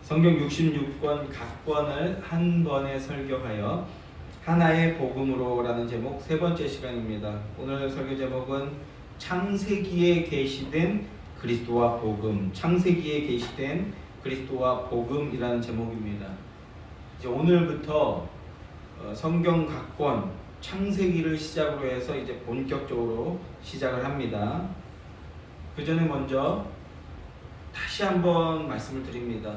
성경 66권 각 권을 한 번에 설교하여 하나의 복음으로라는 제목 세 번째 시간입니다. 오늘 설교 제목은 창세기에 계시된 그리스도와 복음, 창세기에 계시된 그리스도와 복음이라는 제목입니다. 이제 오늘부터 성경 각 권 창세기를 시작으로 해서 이제 본격적으로 시작을 합니다. 그 전에 먼저 다시 한번 말씀을 드립니다.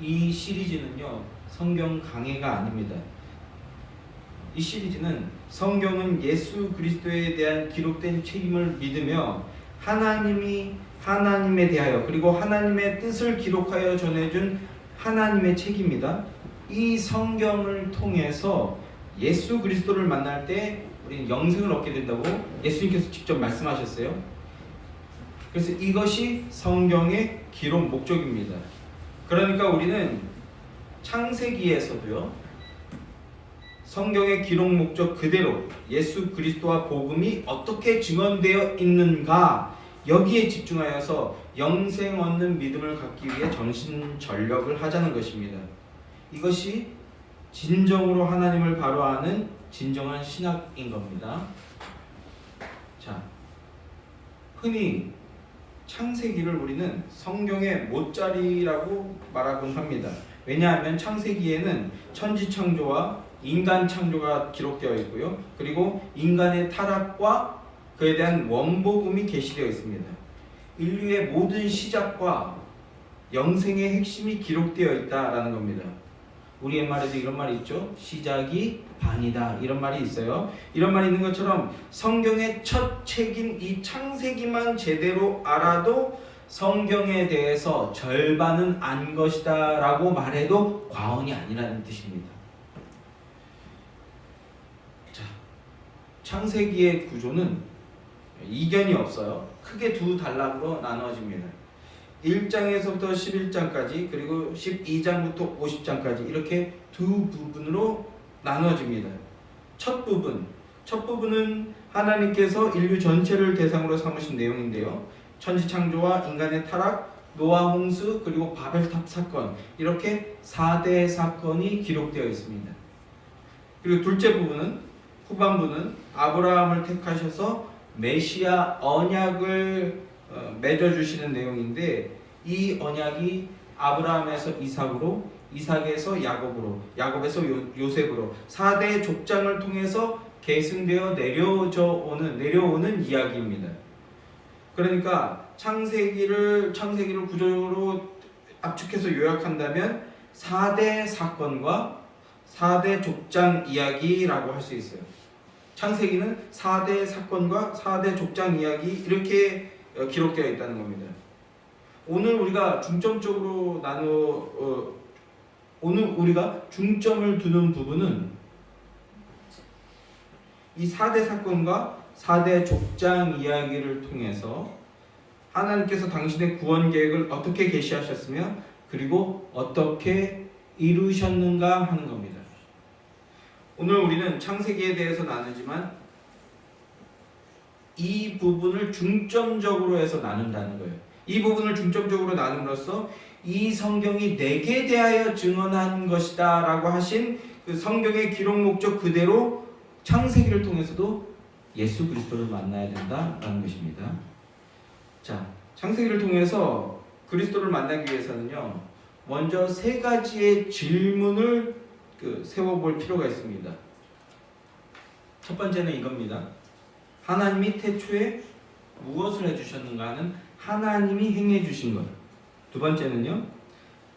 이 시리즈는요, 성경 강해가 아닙니다. 이 시리즈는 성경은 예수 그리스도에 대한 기록된 책임을 믿으며 하나님에 대하여 그리고 하나님의 뜻을 기록하여 전해준 하나님의 책입니다. 이 성경을 통해서 예수 그리스도를 만날 때 우리는 영생을 얻게 된다고 예수님께서 직접 말씀하셨어요. 그래서 이것이 성경의 기록 목적입니다. 그러니까 우리는 창세기에서도요, 성경의 기록 목적 그대로 예수 그리스도와 복음이 어떻게 증언되어 있는가, 여기에 집중하여서 영생 얻는 믿음을 갖기 위해 전신전력을 하자는 것입니다. 이것이 진정으로 하나님을 바로 아는 진정한 신학인 겁니다. 자, 흔히 창세기를 우리는 성경의 못자리라고 말하곤 합니다. 왜냐하면 창세기에는 천지창조와 인간 창조가 기록되어 있고요. 그리고 인간의 타락과 그에 대한 원복음이 계시되어 있습니다. 인류의 모든 시작과 영생의 핵심이 기록되어 있다라는 겁니다. 우리 옛말에도 이런 말이 있죠. 시작이 반이다, 이런 말이 있어요. 이런 말이 있는 것처럼 성경의 첫 책인 이 창세기만 제대로 알아도 성경에 대해서 절반은 안 것이다 라고 말해도 과언이 아니라는 뜻입니다. 자, 창세기의 구조는 이견이 없어요. 크게 두 단락으로 나누어집니다. 1장에서부터 11장까지 그리고 12장부터 50장까지 이렇게 두 부분으로 나누어집니다. 첫 부분은 하나님께서 인류 전체를 대상으로 삼으신 내용인데요. 천지창조와 인간의 타락, 노아 홍수, 그리고 바벨탑 사건, 이렇게 4대 사건이 기록되어 있습니다. 그리고 둘째 후반부는 아브라함을 택하셔서 메시아 언약을 맺어주시는 내용인데, 이 언약이 아브라함에서 이삭으로, 이삭에서 야곱으로, 야곱에서 요셉으로 4대 족장을 통해서 계승되어 내려오는 이야기입니다. 그러니까 창세기를 구조로 압축해서 요약한다면 4대 사건과 4대 족장 이야기라고 할 수 있어요. 창세기는 4대 사건과 4대 족장 이야기, 이렇게 기록되어 있다는 겁니다. 오늘 우리가 중점을 두는 부분은 이 4대 사건과 4대 족장 이야기를 통해서 하나님께서 당신의 구원 계획을 어떻게 계시하셨으며 그리고 어떻게 이루셨는가 하는 겁니다. 오늘 우리는 창세기에 대해서 나누지만 이 부분을 중점적으로 해서 나눈다는 거예요. 이 부분을 중점적으로 나눔으로써 이 성경이 내게 대하여 증언한 것이다 라고 하신 그 성경의 기록 목적 그대로 창세기를 통해서도 예수 그리스도를 만나야 된다라는 것입니다. 자, 창세기를 통해서 그리스도를 만나기 위해서는요, 먼저 세 가지의 질문을 세워볼 필요가 있습니다. 첫 번째는 이겁니다. 하나님이 태초에 무엇을 해주셨는가 하는 하나님이 행해주신 것. 두 번째는요,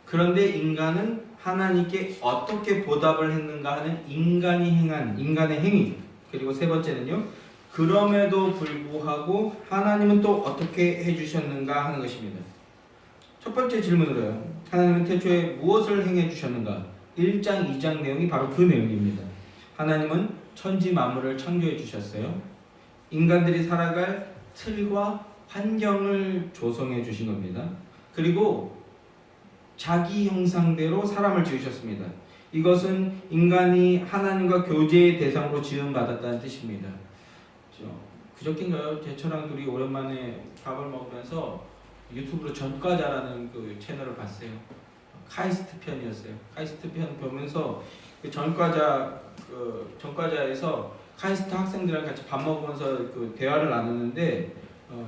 그런데 인간은 하나님께 어떻게 보답을 했는가 하는 인간이 행한 인간의 행위. 그리고 세 번째는요, 그럼에도 불구하고 하나님은 또 어떻게 해주셨는가 하는 것입니다. 첫 번째 질문으로요, 하나님은 태초에 무엇을 행해주셨는가? 1장, 2장 내용이 바로 그 내용입니다. 하나님은 천지 만물을 창조해 주셨어요. 인간들이 살아갈 틀과 환경을 조성해 주신 겁니다. 그리고 자기 형상대로 사람을 지으셨습니다. 이것은 인간이 하나님과 교제의 대상으로 지음받았다는 뜻입니다. 그저께인가요? 제처랑 둘이 오랜만에 밥을 먹으면서 유튜브로 전과자라는 그 채널을 봤어요. 카이스트 편이었어요. 카이스트 편 보면서 그 전과자에서 카이스트 학생들이랑 같이 밥 먹으면서 그 대화를 나누는데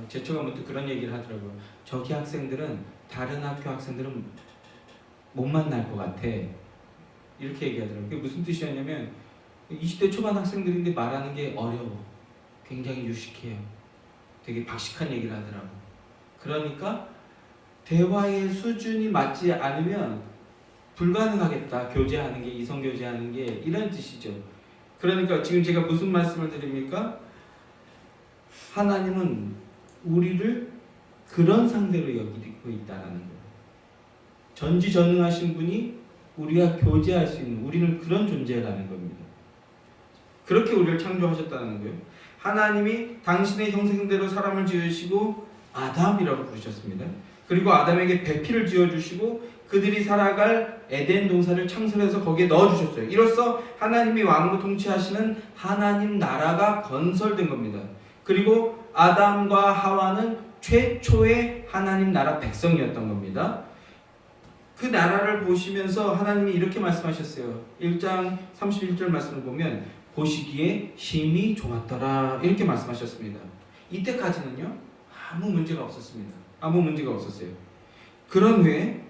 제초가 문득 그런 얘기를 하더라고요. 저기 학생들은 다른 학교 학생들은 못 만날 것 같아. 이렇게 얘기하더라고요. 그게 무슨 뜻이었냐면 20대 초반 학생들인데 말하는 게 어려워. 굉장히 유식해요. 되게 박식한 얘기를 하더라고. 그러니까 대화의 수준이 맞지 않으면 불가능하겠다. 교제하는 게, 이성 교제하는 게 이런 뜻이죠. 그러니까 지금 제가 무슨 말씀을 드립니까? 하나님은 우리를 그런 상대로 여기고 있다라는 거예요. 전지전능하신 분이 우리가 교제할 수 있는, 우리는 그런 존재라는 겁니다. 그렇게 우리를 창조하셨다는 거예요. 하나님이 당신의 형상대로 사람을 지으시고 아담이라고 부르셨습니다. 그리고 아담에게 배필을 지어주시고 그들이 살아갈 에덴 동산을 창설해서 거기에 넣어주셨어요. 이로써 하나님이 왕으로 통치하시는 하나님 나라가 건설된 겁니다. 그리고 아담과 하와는 최초의 하나님 나라 백성이었던 겁니다. 그 나라를 보시면서 하나님이 이렇게 말씀하셨어요. 1장 31절 말씀을 보면 보시기에 심히 좋았더라 이렇게 말씀하셨습니다. 이때까지는요 아무 문제가 없었습니다. 아무 문제가 없었어요. 그런 후에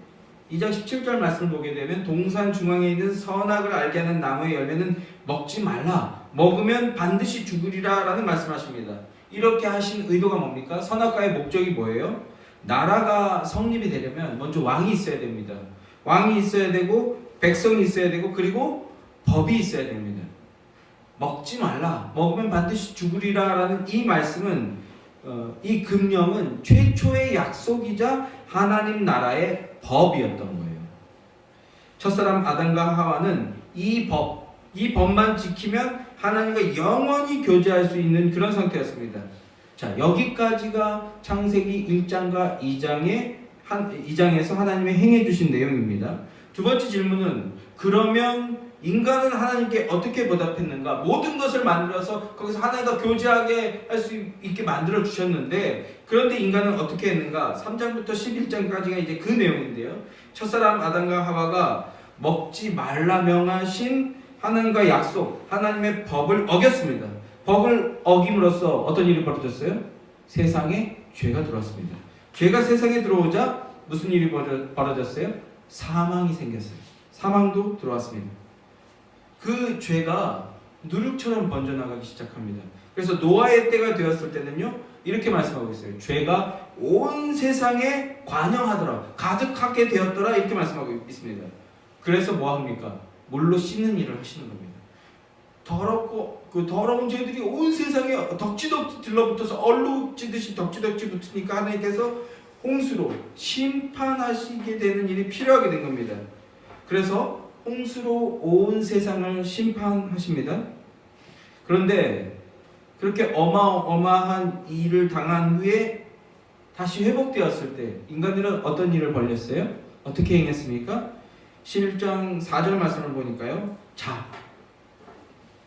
2장 17절 말씀을 보게 되면 동산 중앙에 있는 선악을 알게 하는 나무의 열매는 먹지 말라. 먹으면 반드시 죽으리라 라는 말씀하십니다. 이렇게 하신 의도가 뭡니까? 선악과의 목적이 뭐예요? 나라가 성립이 되려면 먼저 왕이 있어야 됩니다. 왕이 있어야 되고 백성이 있어야 되고 그리고 법이 있어야 됩니다. 먹지 말라. 먹으면 반드시 죽으리라 라는 이 말씀은 이 금령은 최초의 약속이자 하나님 나라의 법이었던 거예요. 첫사람 아담과 하와는 이 법만 지키면 하나님과 영원히 교제할 수 있는 그런 상태였습니다. 자, 여기까지가 창세기 1장과 2장에서 하나님이 행해 주신 내용입니다. 두 번째 질문은 그러면 인간은 하나님께 어떻게 보답했는가? 모든 것을 만들어서 거기서 하나님과 교제하게 할 수 있게 만들어 주셨는데 그런데 인간은 어떻게 했는가? 3장부터 11장까지가 이제 그 내용인데요. 첫사람 아담과 하와가 먹지 말라 명하신 하나님과 약속, 하나님의 법을 어겼습니다. 법을 어김으로써 어떤 일이 벌어졌어요? 세상에 죄가 들어왔습니다. 죄가 세상에 들어오자 무슨 일이 벌어졌어요? 사망이 생겼어요. 사망도 들어왔습니다. 그 죄가 누룩처럼 번져나가기 시작합니다. 그래서 노아의 때가 되었을 때는요 이렇게 말씀하고 있어요. 죄가 온 세상에 관영하더라, 가득하게 되었더라 이렇게 말씀하고 있습니다. 그래서 뭐 합니까? 물로 씻는 일을 하시는 겁니다. 더럽고 그 더러운 죄들이 온 세상에 덕지덕지 들러붙어서 얼룩지듯이 덕지덕지 붙으니까 하나님께서 홍수로 심판하시게 되는 일이 필요하게 된 겁니다. 그래서 홍수로 온 세상을 심판하십니다. 그런데 그렇게 어마어마한 일을 당한 후에 다시 회복되었을 때 인간들은 어떤 일을 벌였어요? 어떻게 행했습니까? 11장 4절 말씀을 보니까요. 자,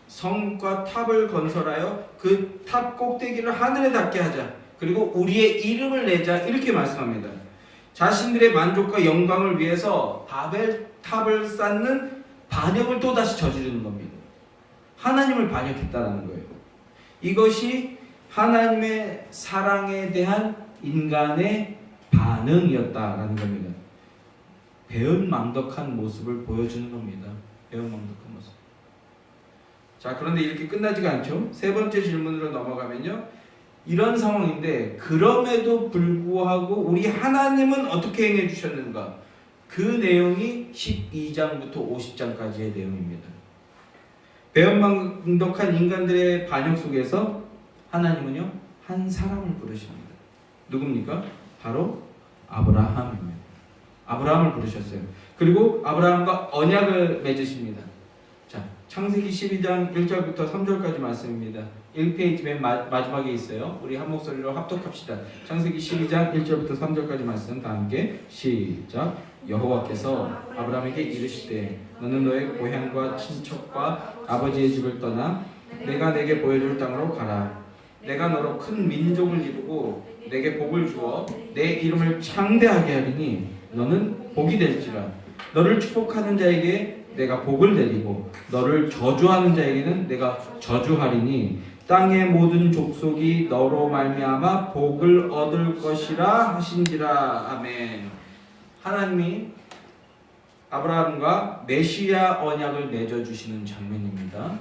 성과 탑을 건설하여 그 탑 꼭대기를 하늘에 닿게 하자. 그리고 우리의 이름을 내자. 이렇게 말씀합니다. 자신들의 만족과 영광을 위해서 바벨 탑을 쌓는 반역을 또다시 저지르는 겁니다. 하나님을 반역했다라는 거예요. 이것이 하나님의 사랑에 대한 인간의 반응이었다라는 겁니다. 배은망덕한 모습을 보여주는 겁니다. 배은망덕한 모습. 자, 그런데 이렇게 끝나지가 않죠. 세 번째 질문으로 넘어가면요. 이런 상황인데 그럼에도 불구하고 우리 하나님은 어떻게 행해 주셨는가? 그 내용이 12장부터 50장까지의 내용입니다. 배은망덕한 인간들의 반역 속에서 하나님은요 한 사람을 부르십니다. 누굽니까? 바로 아브라함입니다. 아브라함을 부르셨어요. 그리고 아브라함과 언약을 맺으십니다. 자, 창세기 12장 1절부터 3절까지 말씀입니다. 1페이지 맨 마지막에 있어요. 우리 한 목소리로 합독합시다. 창세기 12장 1절부터 3절까지 말씀 다 함께 시작. 여호와께서 아브라함에게 이르시되 너는 너의 고향과 친척과 아버지의 집을 떠나 내가 내게 보여줄 땅으로 가라. 내가 너로 큰 민족을 이루고 내게 복을 주어 내 이름을 창대하게 하리니 너는 복이 될지라. 너를 축복하는 자에게 내가 복을 내리고 너를 저주하는 자에게는 내가 저주하리니 땅의 모든 족속이 너로 말미암아 복을 얻을 것이라 하신지라. 아멘. 하나님이 아브라함과 메시아 언약을 맺어주시는 장면입니다.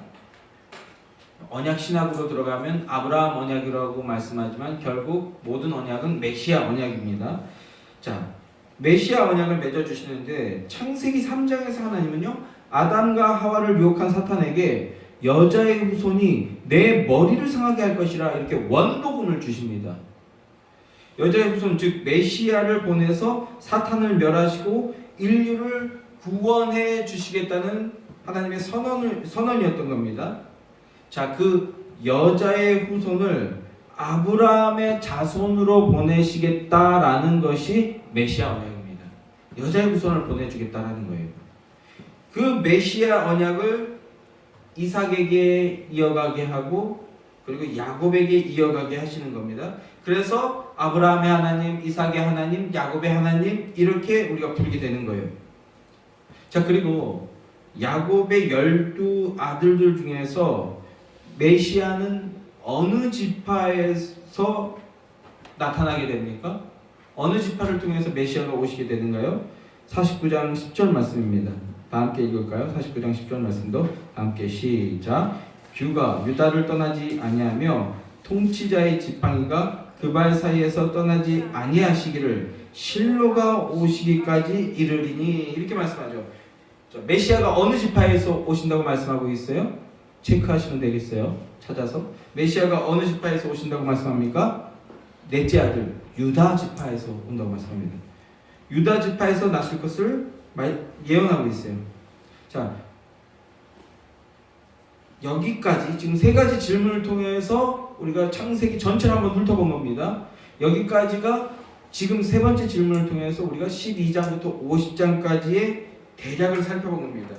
언약 신학으로 들어가면 아브라함 언약이라고 말씀하지만 결국 모든 언약은 메시아 언약입니다. 자, 메시아 언약을 맺어주시는데 창세기 3장에서 하나님은요, 아담과 하와를 유혹한 사탄에게 여자의 후손이 내 머리를 상하게 할 것이라 이렇게 원복음을 주십니다. 여자의 후손 즉 메시아를 보내서 사탄을 멸하시고 인류를 구원해 주시겠다는 하나님의 선언이었던 겁니다. 자, 그 여자의 후손을 아브라함의 자손으로 보내시겠다라는 것이 메시아 언약입니다. 여자의 후손을 보내주겠다라는 거예요. 그 메시아 언약을 이삭에게 이어가게 하고 그리고 야곱에게 이어가게 하시는 겁니다. 그래서 아브라함의 하나님, 이삭의 하나님, 야곱의 하나님 이렇게 우리가 부르게 되는 거예요. 자, 그리고 야곱의 12아들들 중에서 메시아는 어느 지파에서 나타나게 됩니까? 어느 지파를 통해서 메시아가 오시게 되는가요? 49장 10절 말씀입니다. 다 함께 읽을까요? 49장 10절 말씀도 다 함께 시작. 규가 유다를 떠나지 아니하며 통치자의 지팡이가 그 발 사이에서 떠나지 아니하시기를 실로가 오시기까지 이르리니 이렇게 말씀하죠. 자, 메시아가 어느 지파에서 오신다고 말씀하고 있어요? 체크하시면 되겠어요. 찾아서 메시아가 어느 지파에서 오신다고 말씀합니까? 넷째 아들 유다 지파에서 온다고 말씀합니다. 유다 지파에서 나실 것을 예언하고 있어요. 자, 여기까지 지금 세 가지 질문을 통해서 우리가 창세기 전체를 한번 훑어본 겁니다. 여기까지가 지금 세 번째 질문을 통해서 우리가 12장부터 50장까지의 대략을 살펴본 겁니다.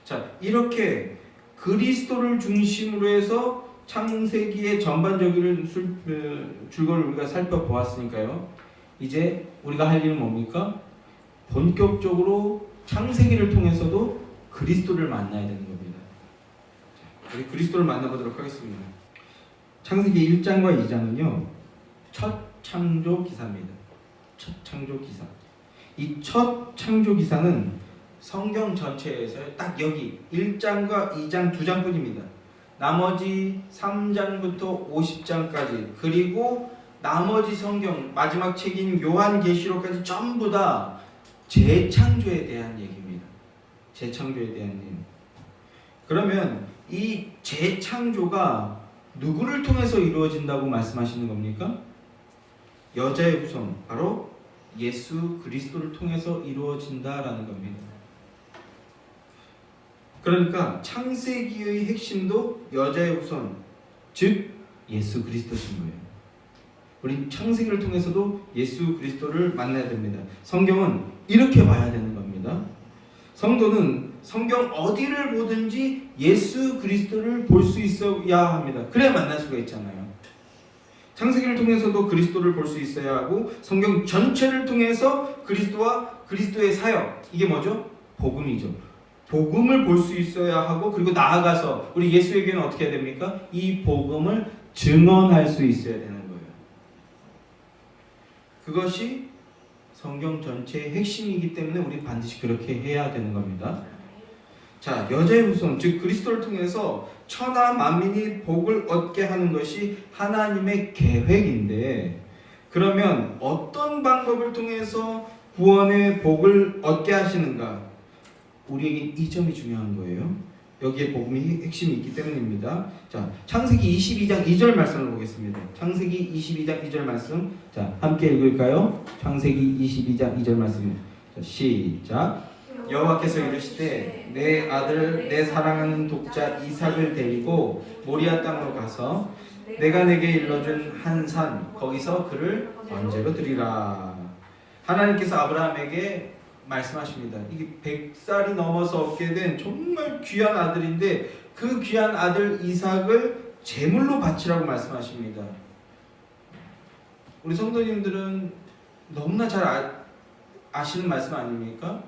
자, 이렇게 그리스도를 중심으로 해서 창세기의 전반적인 줄거리를 우리가 살펴보았으니까요. 이제 우리가 할 일은 뭡니까? 본격적으로 창세기를 통해서도 그리스도를 만나야 되는 겁니다. 우리 그리스도를 만나보도록 하겠습니다. 창세기 1장과 2장은요. 첫 창조 기사입니다. 첫 창조 기사. 이 첫 창조 기사는 성경 전체에서 딱 여기 1장과 2장 2장뿐입니다. 나머지 3장부터 50장까지 그리고 나머지 성경 마지막 책인 요한계시록까지 전부 다 재창조에 대한 얘기입니다. 재창조에 대한 얘기. 그러면 이 재창조가 누구를 통해서 이루어진다고 말씀하시는 겁니까? 여자의 후손, 바로 예수 그리스도를 통해서 이루어진다라는 겁니다. 그러니까 창세기의 핵심도 여자의 후손, 즉 예수 그리스도신 거예요. 우리 창세기를 통해서도 예수 그리스도를 만나야 됩니다. 성경은 이렇게 봐야 되는 겁니다. 성도는 성경 어디를 보든지 예수 그리스도를 볼 수 있어야 합니다. 그래야 만날 수가 있잖아요. 창세기를 통해서도 그리스도를 볼 수 있어야 하고 성경 전체를 통해서 그리스도와 그리스도의 사역, 이게 뭐죠? 복음이죠. 복음을 볼 수 있어야 하고 그리고 나아가서 우리 예수에게는 어떻게 해야 됩니까? 이 복음을 증언할 수 있어야 되는 거예요. 그것이 성경 전체의 핵심이기 때문에 우리 반드시 그렇게 해야 되는 겁니다. 자, 여자의 후손, 즉 그리스도를 통해서 천하 만민이 복을 얻게 하는 것이 하나님의 계획인데, 그러면 어떤 방법을 통해서 구원의 복을 얻게 하시는가? 우리에게 이 점이 중요한 거예요. 여기에 복음의 핵심이 있기 때문입니다. 자, 창세기 22장 2절 말씀을 보겠습니다. 창세기 22장 2절 말씀. 자, 함께 읽을까요? 창세기 22장 2절 말씀. 자, 시작. 여호와께서 이르시되 내 아들 내 사랑하는 독자 이삭을 데리고 모리아 땅으로 가서 내가 내게 일러준 한 산 거기서 그를 번제로 드리라. 하나님께서 아브라함에게 말씀하십니다. 이게 100살이 넘어서 얻게 된 정말 귀한 아들인데 그 귀한 아들 이삭을 제물로 바치라고 말씀하십니다. 우리 성도님들은 너무나 잘 아시는 말씀 아닙니까?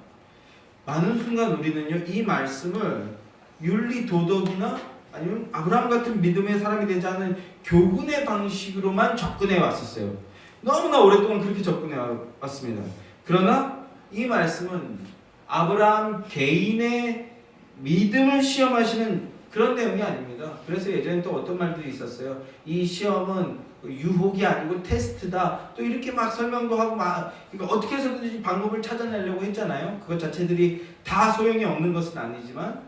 많은 순간 우리는요 이 말씀을 윤리 도덕이나 아니면 아브라함 같은 믿음의 사람이 되지 않은 교훈의 방식으로만 접근해 왔었어요. 너무나 오랫동안 그렇게 접근해 왔습니다. 그러나 이 말씀은 아브라함 개인의 믿음을 시험하시는 그런 내용이 아닙니다. 그래서 예전에 또 어떤 말들이 있었어요. 이 시험은 유혹이 아니고 테스트다. 또 이렇게 막 설명도 하고 그러니까 어떻게 해서든지 방법을 찾아내려고 했잖아요. 그것 자체들이 다 소용이 없는 것은 아니지만,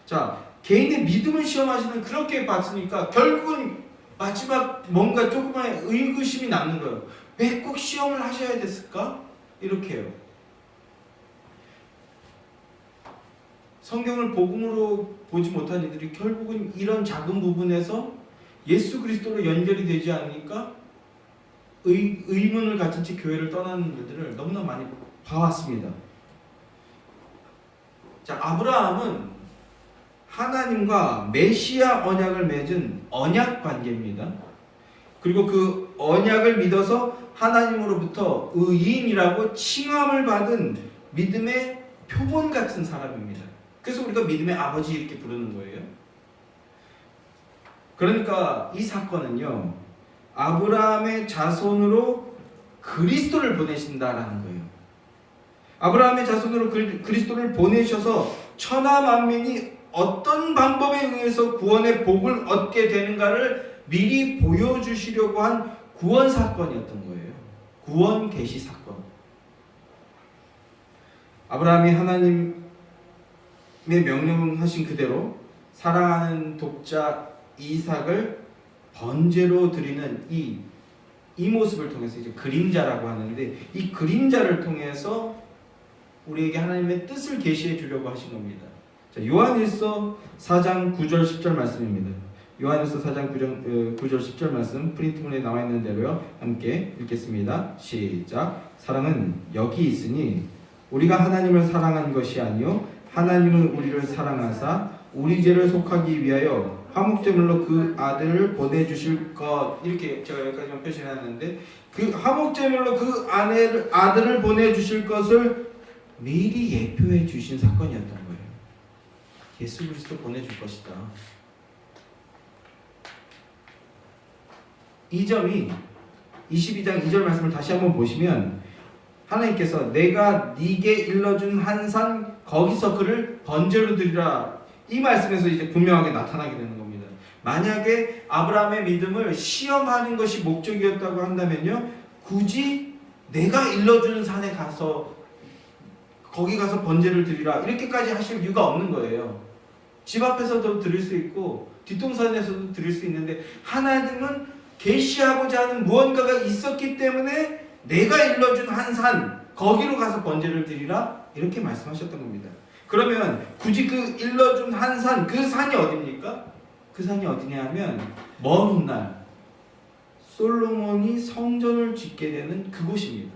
자 개인의 믿음을 시험하시는 그렇게 봤으니까 결국은 마지막 뭔가 조금의 의구심이 남는 거예요. 왜 꼭 시험을 하셔야 됐을까? 이렇게요. 성경을 복음으로 보지 못한 이들이 결국은 이런 작은 부분에서 예수 그리스도로 연결이 되지 않으니까 의문을 가진 채 교회를 떠나는 일들을 너무나 많이 봐왔습니다. 자, 아브라함은 하나님과 메시아 언약을 맺은 언약 관계입니다. 그리고 그 언약을 믿어서 하나님으로부터 의인이라고 칭함을 받은 믿음의 표본 같은 사람입니다. 그래서 우리가 믿음의 아버지 이렇게 부르는 거예요. 그러니까 이 사건은요, 아브라함의 자손으로 그리스도를 보내신다라는 거예요. 아브라함의 자손으로 그리스도를 보내셔서 천하 만민이 어떤 방법에 의해서 구원의 복을 얻게 되는가를 미리 보여주시려고 한 구원 사건이었던 거예요. 구원 계시 사건. 아브라함이 하나님의 명령하신 그대로 사랑하는 독자 이삭을 번제로 드리는 이 모습을 통해서 이제 그림자라고 하는데, 이 그림자를 통해서 우리에게 하나님의 뜻을 계시해 주려고 하신 겁니다. 자, 요한일서 4장 9절 10절 말씀입니다. 요한일서 4장 9절 10절 말씀 프린트문에 나와 있는 대로요. 함께 읽겠습니다. 시작. 사랑은 여기 있으니 우리가 하나님을 사랑한 것이 아니요 하나님은 우리를 사랑하사 우리 죄를 속하기 위하여 화목제물로 그 아들을 보내주실 것, 이렇게 제가 여기까지만 표시해놨는데, 그 화목제물로 그 아들을 보내주실 것을 미리 예표해 주신 사건이었던 거예요. 예수 그리스도 보내줄 것이다. 이 점이 22장 2절 말씀을 다시 한번 보시면, 하나님께서 내가 네게 일러준 한 산 거기서 그를 번제로 드리라, 이 말씀에서 이제 분명하게 나타나게 되는 겁니다. 만약에 아브라함의 믿음을 시험하는 것이 목적이었다고 한다면요, 굳이 내가 일러주는 산에 가서 거기 가서 번제를 드리라 이렇게까지 하실 이유가 없는 거예요. 집 앞에서도 드릴 수 있고 뒷동산에서도 드릴 수 있는데, 하나님은 계시하고자 하는 무언가가 있었기 때문에 내가 일러준 한 산 거기로 가서 번제를 드리라 이렇게 말씀하셨던 겁니다. 그러면 굳이 그 일러준 한 산, 그 산이 어디입니까? 그 산이 어디냐 하면 먼 훗날 솔로몬이 성전을 짓게 되는 그곳입니다.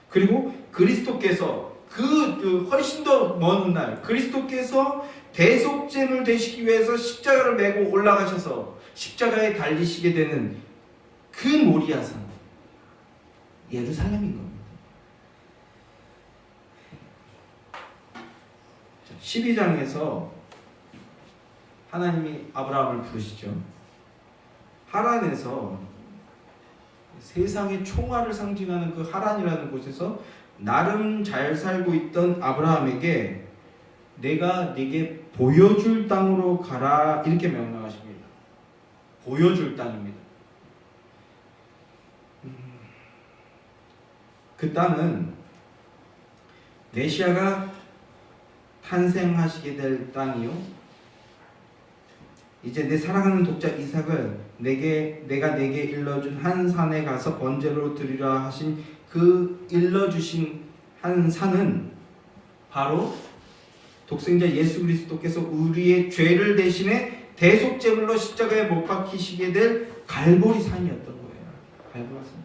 그리고 그리스도께서 그 훨씬 더 먼 훗날 그리스도께서 대속제물 되시기 위해서 십자가를 메고 올라가셔서 십자가에 달리시게 되는 그 모리아산, 예루살렘인 겁니다. 12장에서 하나님이 아브라함을 부르시죠. 하란에서 세상의 총알을 상징하는 그 하란이라는 곳에서 나름 잘 살고 있던 아브라함에게 내가 네게 보여줄 땅으로 가라 이렇게 명령하십니다. 보여줄 땅입니다. 그 땅은 메시아가 탄생하시게 될 땅이요, 이제 내 사랑하는 독자 이삭을 내가 내게 일러준 한 산에 가서 번제로 드리라 하신 그 일러주신 한 산은 바로 독생자 예수 그리스도께서 우리의 죄를 대신해 대속제물로 십자가에 못 박히시게 될 갈보리 산이었던 거예요. 갈보리 산.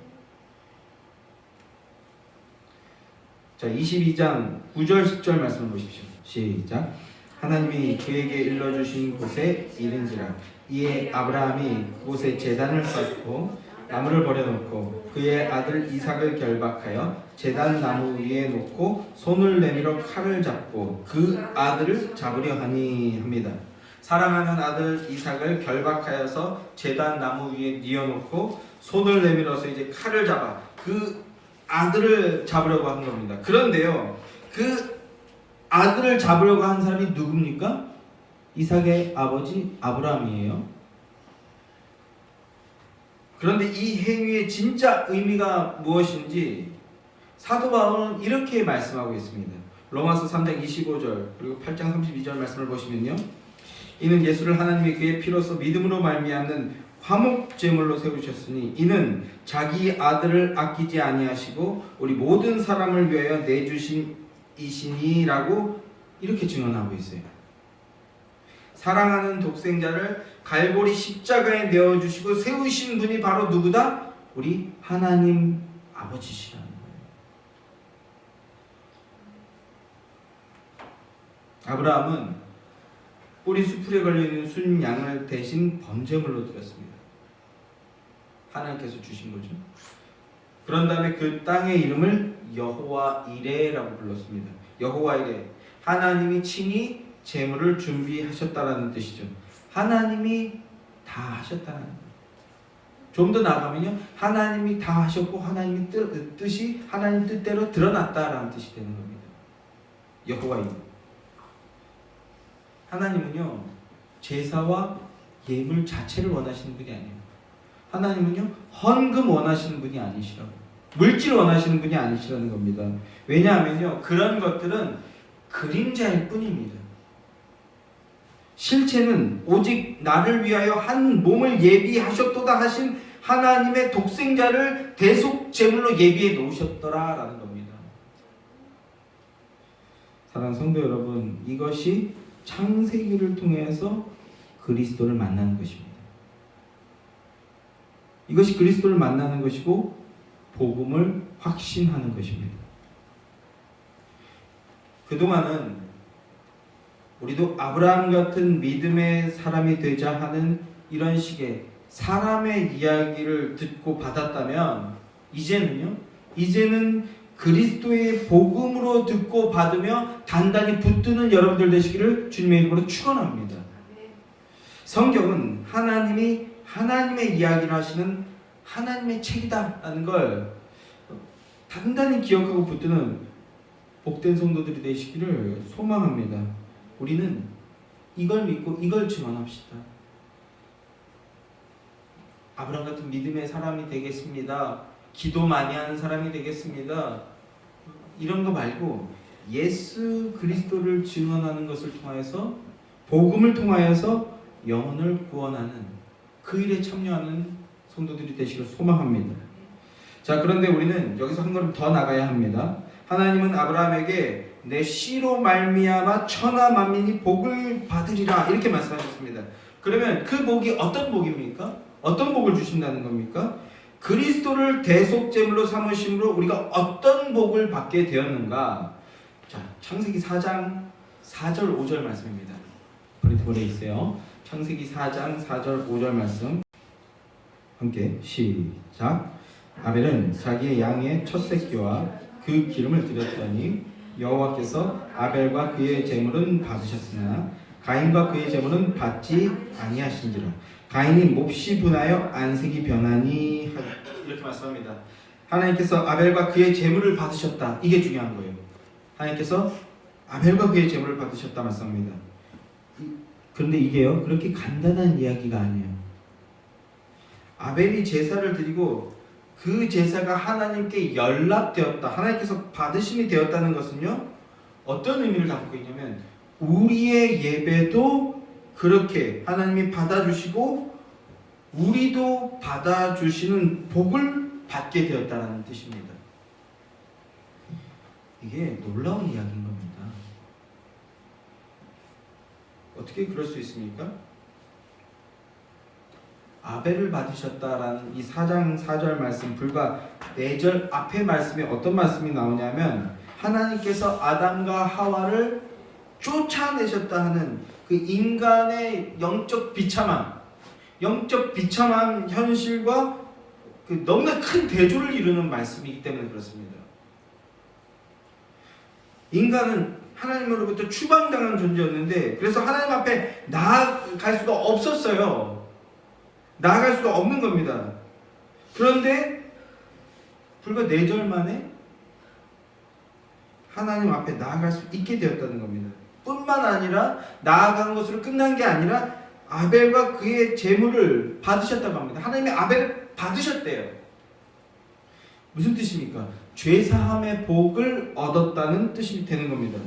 자, 22장 9절 10절 말씀을 보십시오. 시작. 하나님이 그에게 일러주신 곳에 이른지라 이에 아브라함이 그곳에 제단을 쌓고 나무를 버려놓고 그의 아들 이삭을 결박하여 제단 나무 위에 놓고 손을 내밀어 칼을 잡고 그 아들을 잡으려 하니 합니다. 사랑하는 아들 이삭을 결박하여서 제단 나무 위에 뉘어놓고 손을 내밀어서 이제 칼을 잡아 그 아들을 잡으려고 한 겁니다. 그런데요, 그 아들을 잡으려고 한 사람이 누굽니까? 이삭의 아버지 아브라함이에요. 그런데 이 행위의 진짜 의미가 무엇인지 사도 바울은 이렇게 말씀하고 있습니다. 로마서 3장 25절 그리고 8장 32절 말씀을 보시면요, 이는 예수를 하나님의 그의 피로서 믿음으로 말미암는 화목 제물로 세우셨으니 이는 자기 아들을 아끼지 아니하시고 우리 모든 사람을 위하여 내주신 이시니라고 이렇게 증언하고 있어요. 사랑하는 독생자를 갈보리 십자가에 내어주시고 세우신 분이 바로 누구다? 우리 하나님 아버지시라는 거예요. 아브라함은 뿌리 수풀에 걸려있는 순 양을 대신 번제물로 드렸습니다. 하나님께서 주신 거죠. 그런 다음에 그 땅의 이름을 여호와 이레라고 불렀습니다. 여호와 이레, 하나님이 친히 제물을 준비하셨다라는 뜻이죠. 하나님이 다 하셨다는 거예요. 좀 더 나아가면요, 하나님이 다 하셨고 하나님의 뜻이 하나님 뜻대로 드러났다라는 뜻이 되는 겁니다. 여호와 이레. 하나님은요, 제사와 예물 자체를 원하시는 분이 아니에요. 하나님은요, 헌금 원하시는 분이 아니시라고, 물질 원하시는 분이 아니시라는 겁니다. 왜냐하면요, 그런 것들은 그림자일 뿐입니다. 실체는 오직 나를 위하여 한 몸을 예비하셨도다 하신 하나님의 독생자를 대속 제물로 예비해 놓으셨더라라는 겁니다. 사랑하는 성도 여러분, 이것이 창세기를 통해서 그리스도를 만나는 것입니다. 이것이 그리스도를 만나는 것이고 복음을 확신하는 것입니다. 그동안은 우리도 아브라함 같은 믿음의 사람이 되자 하는 이런 식의 사람의 이야기를 듣고 받았다면, 이제는 그리스도의 복음으로 듣고 받으며 단단히 붙드는 여러분들 되시기를 주님의 이름으로 축원합니다. 성경은 하나님이 하나님의 이야기를 하시는 하나님의 책이다라는 걸 단단히 기억하고 붙드는 복된 성도들이 되시기를 소망합니다. 우리는 이걸 믿고 이걸 증언합시다. 아브라함 같은 믿음의 사람이 되겠습니다. 기도 많이 하는 사람이 되겠습니다. 이런 거 말고 예수 그리스도를 증언하는 것을 통하여서, 복음을 통하여서 영혼을 구원하는 그 일에 참여하는 성도들이 되시길 소망합니다. 자, 그런데 우리는 여기서 한 걸음 더 나가야 합니다. 하나님은 아브라함에게 내 씨로 말미암아 천하 만민이 복을 받으리라 이렇게 말씀하셨습니다. 그러면 그 복이 어떤 복입니까? 어떤 복을 주신다는 겁니까? 그리스도를 대속제물로 삼으심으로 우리가 어떤 복을 받게 되었는가? 자, 창세기 4장 4절 5절 말씀입니다. 브리트볼에 있어요. 창세기 4장 4절 5절 말씀 함께 시작. 아벨은 자기의 양의 첫 새끼와 그 기름을 드렸더니 여호와께서 아벨과 그의 제물은 받으셨으나 가인과 그의 제물은 받지 아니하신지라. 가인이 몹시 분하여 안색이 변하니 이렇게 말씀합니다. 하나님께서 아벨과 그의 제물을 받으셨다. 이게 중요한 거예요. 하나님께서 아벨과 그의 제물을 받으셨다 말씀합니다. 그런데 이게요, 그렇게 간단한 이야기가 아니에요. 아벨이 제사를 드리고 그 제사가 하나님께 연락되었다, 하나님께서 받으심이 되었다는 것은요, 어떤 의미를 담고 있냐면 우리의 예배도 그렇게 하나님이 받아주시고 우리도 받아주시는 복을 받게 되었다는 뜻입니다. 이게 놀라운 이야기인 겁니다. 어떻게 그럴 수 있습니까? 아벨을 받으셨다라는 이 4장 4절 말씀, 불과 4절 앞의 말씀에 어떤 말씀이 나오냐면 하나님께서 아담과 하와를 쫓아내셨다 하는 그 인간의 영적 비참함 현실과 너무나 큰 대조를 이루는 말씀이기 때문에 그렇습니다. 인간은 하나님으로부터 추방당한 존재였는데 그래서 하나님 앞에 나아갈 수가 없었어요. 나아갈 수가 없는 겁니다. 그런데 불과 4절 만에 하나님 앞에 나아갈 수 있게 되었다는 겁니다. 뿐만 아니라 나아간 것으로 끝난 게 아니라 아벨과 그의 제물을 받으셨다고 합니다. 하나님이 아벨을 받으셨대요. 무슨 뜻입니까? 죄사함의 복을 얻었다는 뜻이 되는 겁니다.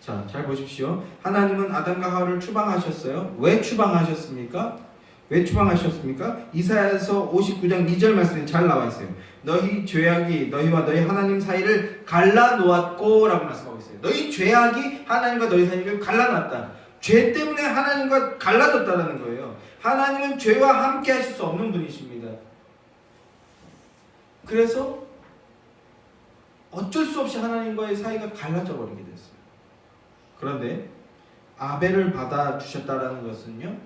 자, 잘 보십시오. 하나님은 아담과 하와를 추방하셨어요. 왜 추방하셨습니까? 왜 추방하셨습니까? 이사야서 59장 2절 말씀에 잘 나와 있어요. 너희 죄악이 너희와 너희 하나님 사이를 갈라놓았고 라고 말씀하고 있어요. 너희 죄악이 하나님과 너희 사이를 갈라놨다. 죄 때문에 하나님과 갈라졌다는 거예요. 하나님은 죄와 함께 하실 수 없는 분이십니다. 그래서 어쩔 수 없이 하나님과의 사이가 갈라져 버리게 됐어요. 그런데 아벨을 받아주셨다는 것은요,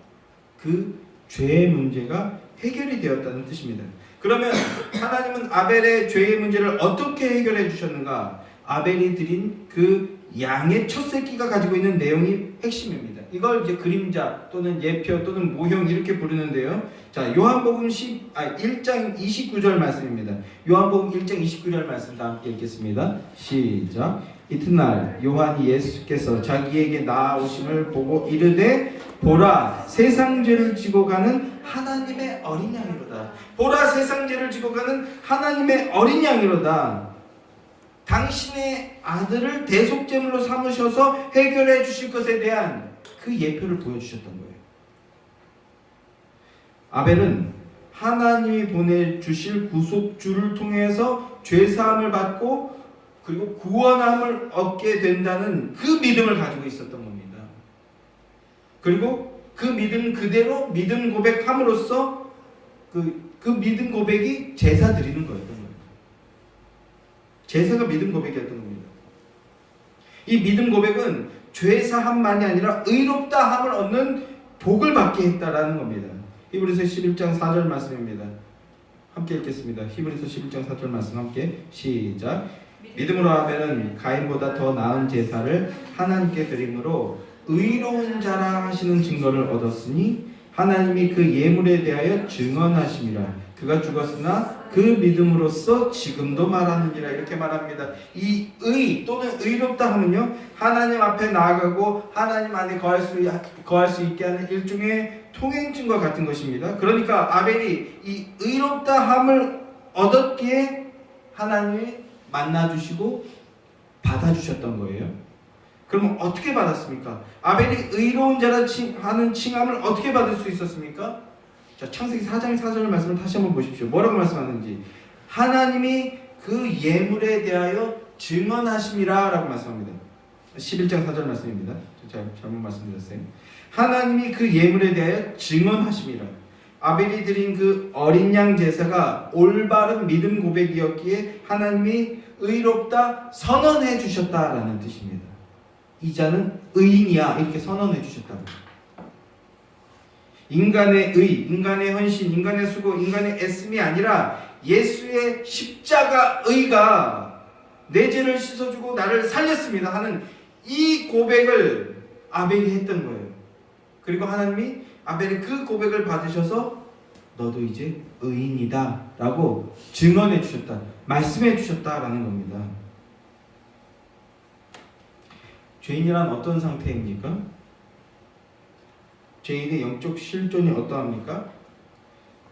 그 죄의 문제가 해결이 되었다는 뜻입니다. 그러면 하나님은 아벨의 죄의 문제를 어떻게 해결해 주셨는가? 아벨이 드린 그 양의 첫 새끼가 가지고 있는 내용이 핵심입니다. 이걸 이제 그림자 또는 예표 또는 모형 이렇게 부르는데요. 자, 요한복음 1장 29절 말씀입니다. 요한복음 1장 29절 말씀 다 함께 읽겠습니다. 시작. 이튿날 요한이 예수께서 자기에게 나아오심을 보고 이르되 보라 세상 죄를 지고 가는 하나님의 어린 양이로다. 보라 세상 죄를 지고 가는 하나님의 어린 양이로다. 당신의 아들을 대속제물로 삼으셔서 해결해 주실 것에 대한 그 예표를 보여주셨던 거예요. 아벨은 하나님이 보내주실 구속주를 통해서 죄사함을 받고 그리고 구원함을 얻게 된다는 그 믿음을 가지고 있었던 겁니다. 그리고 그 믿음 그대로 믿음 고백함으로써 그 믿음 고백이 제사 드리는 거였던 거예요. 제사가 믿음 고백이었던 겁니다. 이 믿음 고백은 죄사함만이 아니라 의롭다함을 얻는 복을 받게 했다라는 겁니다. 히브리서 11장 4절 말씀입니다. 함께 읽겠습니다. 히브리서 11장 4절 말씀 함께 시작. 믿음으로 아벨은 가인보다 더 나은 제사를 하나님께 드림으로 의로운 자라 하시는 증거를 얻었으니 하나님이 그 예물에 대하여 증언하심이라. 그가 죽었으나 그 믿음으로써 지금도 말하느니라. 이렇게 말합니다. 이 의 또는 의롭다 하면요, 하나님 앞에 나아가고 하나님 안에 거할 수 있게 하는 일종의 통행증과 같은 것입니다. 그러니까 아벨이 이 의롭다함을 얻었기에 하나님이 만나주시고 받아주셨던 거예요. 그럼 어떻게 받았습니까? 아벨이 의로운 자라 하는 칭함을 어떻게 받을 수 있었습니까? 자, 창세기 4장 4절 말씀을 다시 한번 보십시오. 뭐라고 말씀하는지. 하나님이 그 예물에 대하여 증언하심이라 라고 말씀합니다. 11장 4절 말씀입니다. 제가 잘못 말씀드렸어요. 하나님이 그 예물에 대하여 증언하심이라. 아벨이 드린 그 어린 양 제사가 올바른 믿음 고백이었기에 하나님이 의롭다 선언해 주셨다라는 뜻입니다. 이 자는 의인이야 이렇게 선언해 주셨다. 인간의 의, 인간의 헌신, 인간의 수고, 인간의 애씀이 아니라 예수의 십자가 의가 내 죄를 씻어주고 나를 살렸습니다 하는 이 고백을 아벨이 했던 거예요. 그리고 하나님이 아벨의 그 고백을 받으셔서 너도 이제 의인이다 라고 증언해 주셨다, 말씀해 주셨다라는 겁니다. 죄인이란 어떤 상태입니까? 죄인의 영적 실존이 어떠합니까?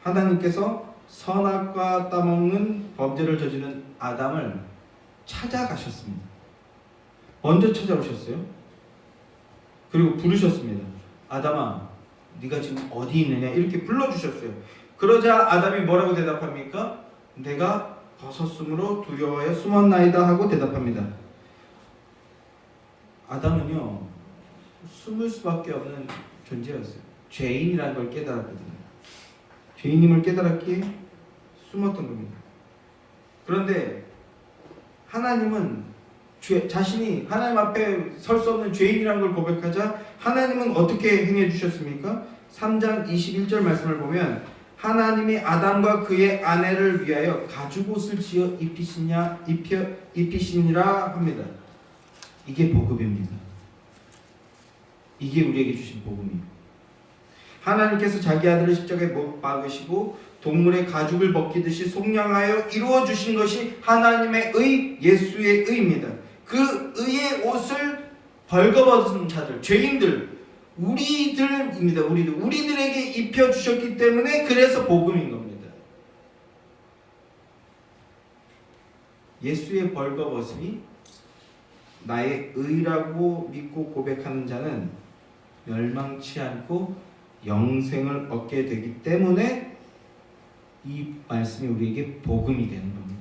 하나님께서 선악과 따먹는 범죄를 저지른 아담을 찾아가셨습니다. 먼저 찾아오셨어요. 그리고 부르셨습니다. 아담아, 네가 지금 어디 있느냐 이렇게 불러주셨어요. 그러자 아담이 뭐라고 대답합니까? 내가 벗었으므로 두려워하여 숨었나이다 하고 대답합니다. 아담은요, 숨을 수밖에 없는 존재였어요. 죄인이라는 걸 깨달았거든요. 죄인임을 깨달았기에 숨었던 겁니다. 그런데 하나님은 자신이 하나님 앞에 설 수 없는 죄인이라는 걸 고백하자 하나님은 어떻게 행해 주셨습니까? 3장 21절 말씀을 보면 하나님이 아담과 그의 아내를 위하여 가죽옷을 지어 입히시니라 합니다. 이게 복음입니다. 이게 우리에게 주신 복음이에요. 하나님께서 자기 아들을 십자가에 못 박으시고 동물의 가죽을 벗기듯이 속량하여 이루어 주신 것이 하나님의 의, 예수의 의입니다. 그 의의 옷을 벌거벗은 자들, 죄인들, 우리들입니다. 우리들에게 입혀 주셨기 때문에 그래서 복음인 겁니다. 예수의 벌거벗음이 나의 의라고 믿고 고백하는 자는 멸망치 않고 영생을 얻게 되기 때문에 이 말씀이 우리에게 복음이 되는 겁니다.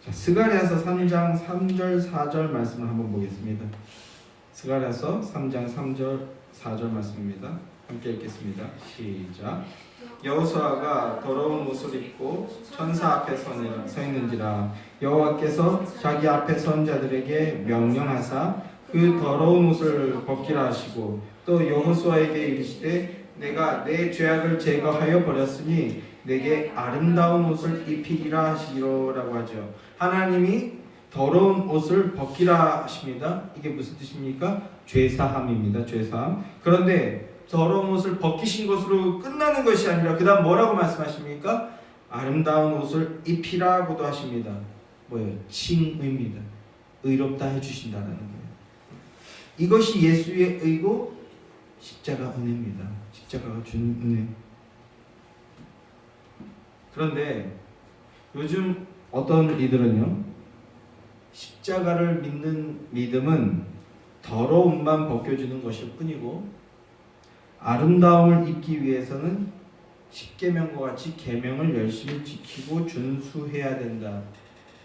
자, 스가랴서 3장 3절 4절 말씀을 한번 보겠습니다. 스가랴서 3장 3절 4절 말씀입니다. 함께 읽겠습니다. 시작. 여호수아가 더러운 옷을 입고 천사 앞에 서 있는지라 여호와께서 자기 앞에 선 자들에게 명령하사 그 더러운 옷을 벗기라 하시고 또 여호수아에게 이르시되 내가 내 죄악을 제거하여 버렸으니 내게 아름다운 옷을 입히리라 하시리라고 하죠. 하나님이 더러운 옷을 벗기라 하십니다. 이게 무슨 뜻입니까? 죄사함입니다. 죄사함. 그런데 더러운 옷을 벗기신 것으로 끝나는 것이 아니라 그 다음 뭐라고 말씀하십니까? 아름다운 옷을 입히라고도 하십니다. 뭐예요? 칭의입니다. 의롭다 해주신다는 거예요. 이것이 예수의 의고 십자가 은혜입니다. 십자가가 준 은혜. 그런데 요즘 어떤 이들은요, 십자가를 믿는 믿음은 더러움만 벗겨주는 것일 뿐이고 아름다움을 입기 위해서는 십계명과 같이 계명을 열심히 지키고 준수해야 된다,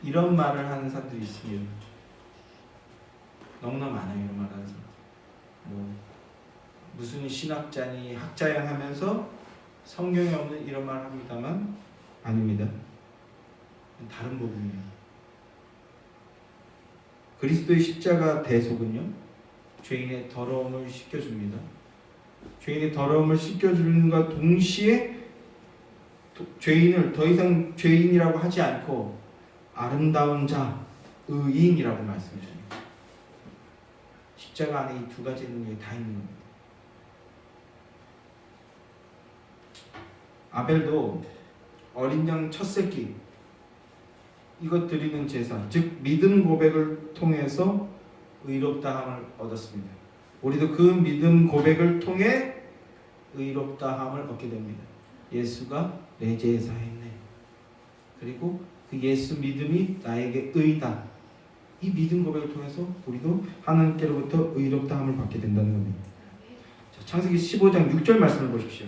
이런 말을 하는 사람들이 있습니다. 너무나 많아요, 이런 말 하는 사람. 무슨 신학자니 학자양 하면서 성경에 없는 이런 말 합니다만 아닙니다. 다른 부분이에요. 그리스도의 십자가 대속은요, 죄인의 더러움을 씻겨줍니다. 죄인의 더러움을 씻겨주는과 동시에 죄인을 더 이상 죄인이라고 하지 않고 아름다운 자, 의인이라고 말씀해줍니다. 십자가 안에 이 두 가지 능력이 다 있는 겁니다. 아벨도 어린 양 첫 새끼 이것 드리는 제사, 즉 믿음 고백을 통해서 의롭다함을 얻었습니다. 우리도 그 믿음 고백을 통해 의롭다함을 얻게 됩니다. 예수가 내 죄 사했네. 그리고 그 예수 믿음이 나에게 의다. 이 믿음 고백을 통해서 우리도 하나님께로부터 의롭다함을 받게 된다는 겁니다. 자, 창세기 15장 6절 말씀을 보십시오.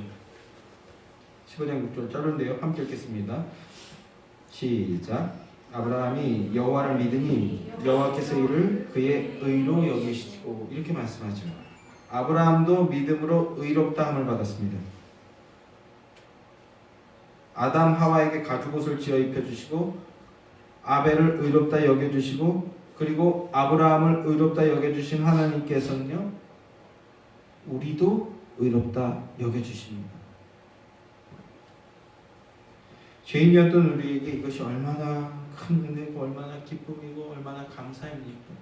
15장 6절 짧은데요. 함께 읽겠습니다. 시작. 아브라함이 여호와를 믿으니 여호와께서 이를 그의 의로 여기시고, 이렇게 말씀하죠. 아브라함도 믿음으로 의롭다함을 받았습니다. 아담 하와에게 가죽옷을 지어 입혀주시고 아벨을 의롭다 여겨주시고 그리고 아브라함을 의롭다 여겨주신 하나님께서는요, 우리도 의롭다 여겨주십니다. 죄인이었던 우리에게 이것이 얼마나 큰 은혜고 얼마나 기쁨이고 얼마나 감사입니까?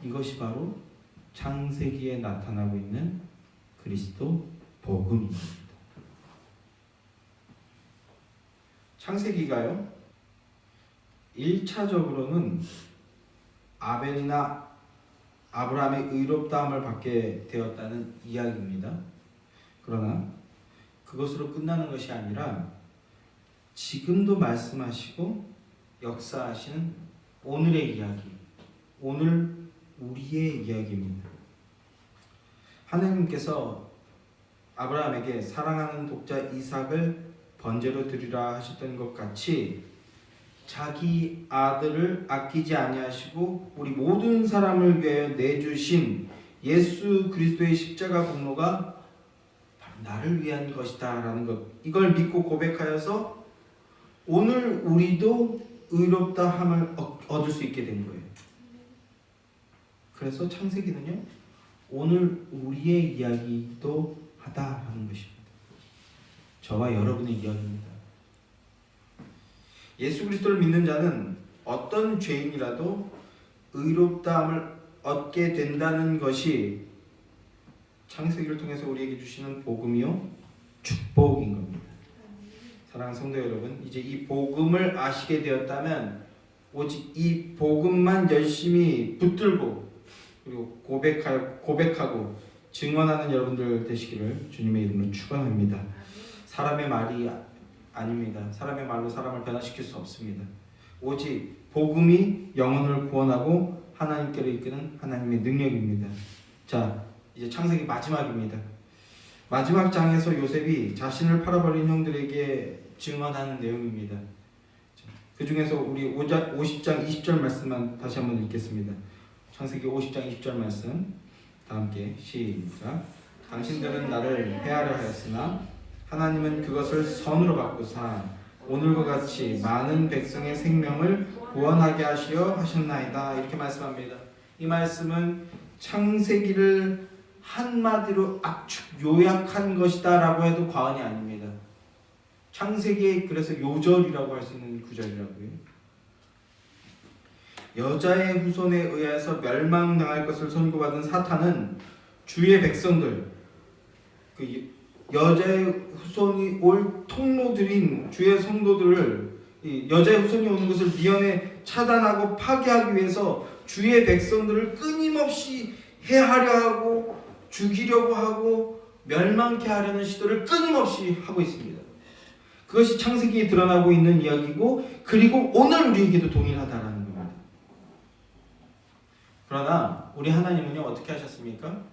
이것이 바로 창세기에 나타나고 있는 그리스도 복음입니다. 창세기가요, 1차적으로는 아벨이나 아브라함의 의롭다함을 받게 되었다는 이야기입니다. 그러나 그것으로 끝나는 것이 아니라 지금도 말씀하시고 역사하시는 오늘의 이야기, 오늘 우리의 이야기입니다. 하나님께서 아브라함에게 사랑하는 독자 이삭을 번제로 드리라 하셨던 것 같이 자기 아들을 아끼지 아니하시고 우리 모든 사람을 위하여 내주신 예수 그리스도의 십자가 공로가 바로 나를 위한 것이다 라는 것, 이걸 믿고 고백하여서 오늘 우리도 의롭다함을 얻을 수 있게 된 거예요. 그래서 창세기는요, 오늘 우리의 이야기도 하다라는 것입니다. 저와 여러분의 이야기입니다. 예수 그리스도를 믿는 자는 어떤 죄인이라도 의롭다함을 얻게 된다는 것이 창세기를 통해서 우리에게 주시는 복음이요 축복인 겁니다. 사랑하는 성도 여러분, 이제 이 복음을 아시게 되었다면 오직 이 복음만 열심히 붙들고 그리고 고백하고 증언하는 여러분들 되시기를 주님의 이름으로 축원합니다. 사람의 말이 아닙니다. 사람의 말로 사람을 변화시킬 수 없습니다. 오직 복음이 영혼을 구원하고 하나님께로 이끄는 하나님의 능력입니다. 자, 이제 창세기 마지막입니다. 마지막 장에서 요셉이 자신을 팔아버린 형들에게 증언하는 내용입니다. 그 중에서 우리 50장 20절 말씀만 다시 한번 읽겠습니다. 창세기 50장 20절 말씀 다 함께 시작. 당신들은 나를 해하려 하였으나 하나님은 그것을 선으로 바꾸사 오늘과 같이 많은 백성의 생명을 구원하게 하시려 하셨나이다. 이렇게 말씀합니다. 이 말씀은 창세기를 한마디로 압축 요약한 것이다 라고 해도 과언이 아닙니다. 창세기의 그래서 요절이라고 할 수 있는 구절이라고요. 여자의 후손에 의해서 멸망당할 것을 선고받은 사탄은 주의 백성들, 그 여자의 후손이 올 통로들인 주의 성도들을 여자의 후손이 오는 것을 미연에 차단하고 파괴하기 위해서 주의 백성들을 끊임없이 해하려 하고 죽이려고 하고 멸망케 하려는 시도를 끊임없이 하고 있습니다. 그것이 창세기에 드러나고 있는 이야기고 그리고 오늘 우리에게도 동일하다라는 겁니다. 그러나 우리 하나님은요 어떻게 하셨습니까?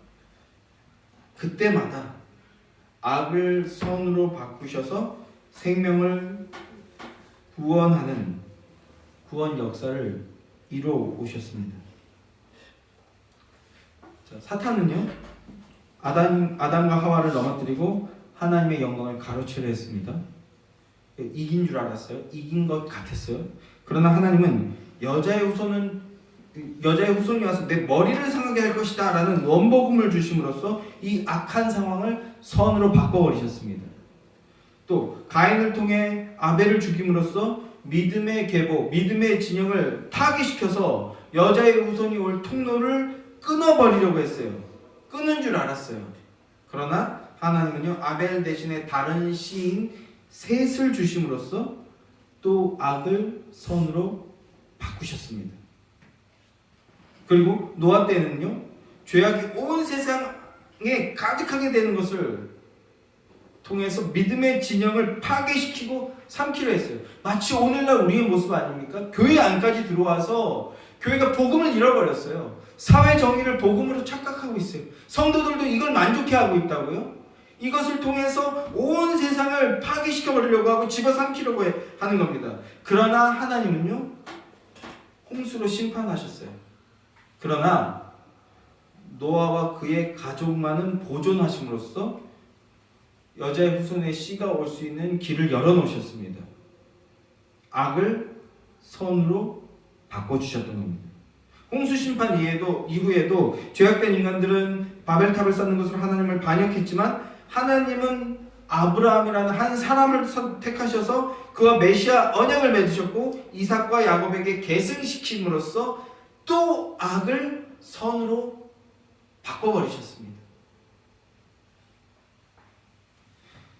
그때마다 악을 선으로 바꾸셔서 생명을 구원하는 구원 역사를 이루어 오셨습니다. 자, 사탄은요 아담과 하와를 넘어뜨리고 하나님의 영광을 가로채려 했습니다. 이긴 줄 알았어요. 이긴 것 같았어요. 그러나 하나님은 여자의 후손이 와서 내 머리를 상하게 할 것이다 라는 원복음을 주심으로써 이 악한 상황을 선으로 바꿔버리셨습니다. 또 가인을 통해 아벨을 죽임으로써 믿음의 계보, 믿음의 진영을 타개시켜서 여자의 후손이 올 통로를 끊어버리려고 했어요. 끊은 줄 알았어요. 그러나 하나님은요 아벨 대신에 다른 씨인 셋을 주심으로써 또 악을 선으로 바꾸셨습니다. 그리고 노아 때는요 죄악이 온 세상에 가득하게 되는 것을 통해서 믿음의 진영을 파괴시키고 삼키려 했어요. 마치 오늘날 우리의 모습 아닙니까? 교회 안까지 들어와서 교회가 복음을 잃어버렸어요. 사회 정의를 복음으로 착각하고 있어요. 성도들도 이걸 만족해하고 있다고요? 이것을 통해서 온 세상을 파괴시켜버리려고 하고 집어삼키려고 하는 겁니다. 그러나 하나님은요 홍수로 심판하셨어요. 그러나 노아와 그의 가족만은 보존하심으로써 여자의 후손의 씨가 올 수 있는 길을 열어놓으셨습니다. 악을 선으로 바꿔주셨던 겁니다. 홍수 심판 이후에도 죄악된 인간들은 바벨탑을 쌓는 것으로 하나님을 반역했지만 하나님은 아브라함이라는 한 사람을 선택하셔서 그와 메시아 언약을 맺으셨고 이삭과 야곱에게 계승시킴으로써 또 악을 선으로 바꿔버리셨습니다.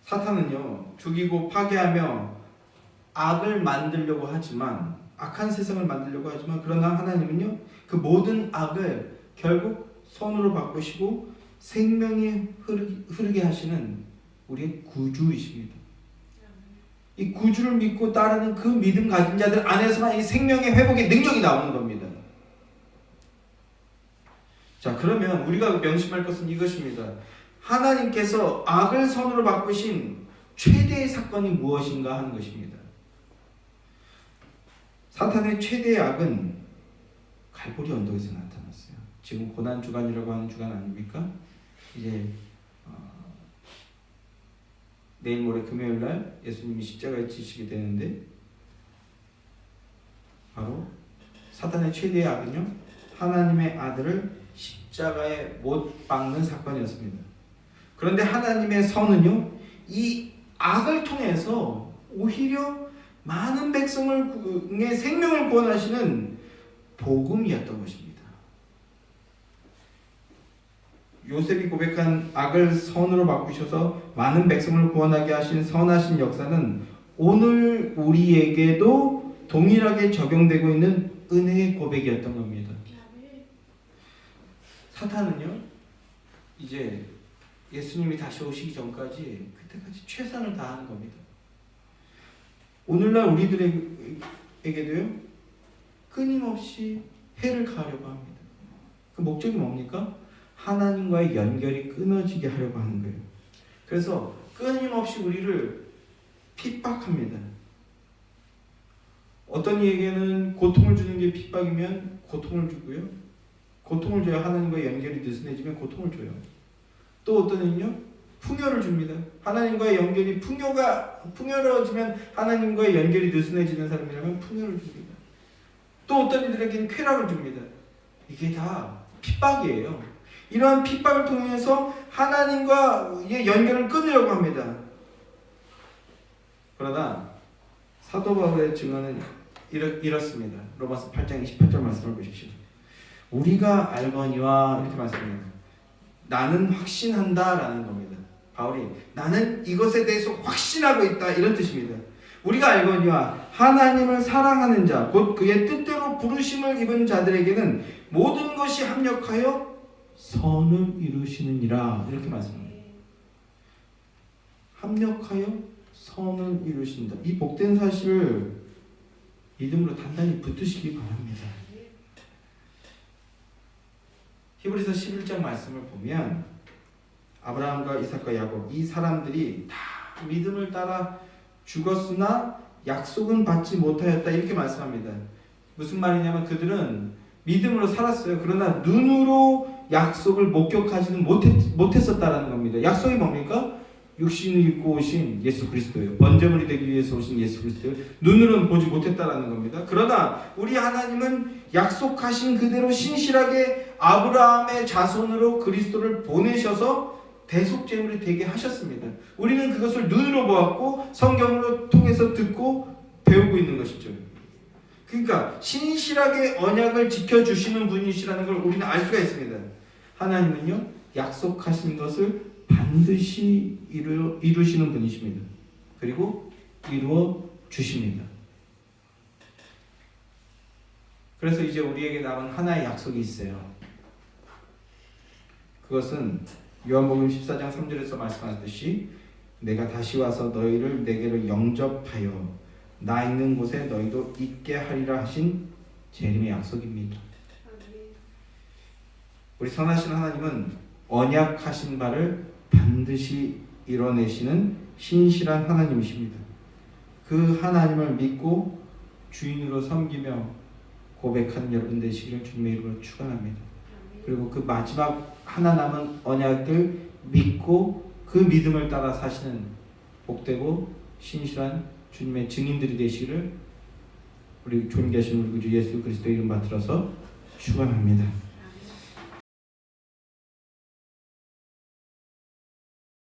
사탄은요 죽이고 파괴하며 악을 만들려고 하지만 악한 세상을 만들려고 하지만 그러나 하나님은요 그 모든 악을 결국 선으로 바꾸시고 생명이 흐르게 하시는 우리의 구주이십니다. 이 구주를 믿고 따르는 그 믿음 가진 자들 안에서만 이 생명의 회복의 능력이 나오는 겁니다. 자, 그러면 우리가 명심할 것은 이것입니다. 하나님께서 악을 선으로 바꾸신 최대의 사건이 무엇인가 하는 것입니다. 사탄의 최대의 악은 갈보리 언덕에서 나타났어요. 지금 고난 주간이라고 하는 주간 아닙니까? 이제 내일 모레 금요일 날 예수님이 십자가에 지시게 되는데 바로 사탄의 최대의 악은요 하나님의 아들을 십자가에 못 박는 사건이었습니다. 그런데 하나님의 선은요, 이 악을 통해서 오히려 많은 백성의 생명을 구원하시는 복음이었던 것입니다. 요셉이 고백한 악을 선으로 바꾸셔서 많은 백성을 구원하게 하신 선하신 역사는 오늘 우리에게도 동일하게 적용되고 있는 은혜의 고백이었던 겁니다. 사탄은요, 이제 예수님이 다시 오시기 전까지 그때까지 최선을 다하는 겁니다. 오늘날 우리들에게도요, 끊임없이 해를 가하려고 합니다. 그 목적이 뭡니까? 하나님과의 연결이 끊어지게 하려고 하는 거예요. 그래서 끊임없이 우리를 핍박합니다. 어떤 이에게는 고통을 주는 게 핍박이면 고통을 주고요. 고통을 줘야 하나님과의 연결이 느슨해지면 고통을 줘요. 또 어떤 이는요, 풍요를 줍니다. 하나님과의 연결이 풍요로워지면 하나님과의 연결이 느슨해지는 사람이라면 풍요를 줍니다. 또 어떤 이들에게는 쾌락을 줍니다. 이게 다 핍박이에요. 이러한 핍박을 통해서 하나님과의 연결을 끊으려고 합니다. 그러나 사도 바울의 증언은 이렇습니다. 로마서 8장 28절 말씀을 보십시오. 우리가 알거니와 이렇게 말씀합니다. 나는 확신한다 라는 겁니다. 바울이 나는 이것에 대해서 확신하고 있다 이런 뜻입니다. 우리가 알거니와 하나님을 사랑하는 자 곧 그의 뜻대로 부르심을 입은 자들에게는 모든 것이 합력하여 선을 이루시느니라 이렇게 말씀합니다. 합력하여 선을 이루신다. 이 복된 사실을 믿음으로 단단히 붙드시기 바랍니다. 히브리서 11장 말씀을 보면 아브라함과 이삭과 야곱 이 사람들이 다 믿음을 따라 죽었으나 약속은 받지 못하였다 이렇게 말씀합니다. 무슨 말이냐면 그들은 믿음으로 살았어요. 그러나 눈으로 약속을 목격하지는 못했었다라는 겁니다. 약속이 뭡니까? 육신을 입고 오신 예수 그리스도예요. 번제물이 되기 위해서 오신 예수 그리스도예요. 눈으로는 보지 못했다라는 겁니다. 그러나 우리 하나님은 약속하신 그대로 신실하게 아브라함의 자손으로 그리스도를 보내셔서 대속제물이 되게 하셨습니다. 우리는 그것을 눈으로 보았고 성경으로 통해서 듣고 배우고 있는 것이죠. 그러니까 신실하게 언약을 지켜주시는 분이시라는 걸 우리는 알 수가 있습니다. 하나님은요, 약속하신 것을 반드시 이루시는 분이십니다. 그리고 이루어 주십니다. 그래서 이제 우리에게 남은 하나의 약속이 있어요. 그것은 요한복음 14장 3절에서 말씀하셨듯이 내가 다시 와서 너희를 내게로 영접하여 나 있는 곳에 너희도 있게 하리라 하신 재림의 약속입니다. 우리 선하신 하나님은 언약하신 바를 반드시 이뤄내시는 신실한 하나님이십니다. 그 하나님을 믿고 주인으로 섬기며 고백하는 여러분 되시기를 주님의 이름으로 축원합니다. 그리고 그 마지막 하나 남은 언약을 믿고 그 믿음을 따라 사시는 복되고 신실한 주님의 증인들이 되시기를 우리 존귀하신 우리 구주 예수 그리스도의 이름 받들어서 축원합니다.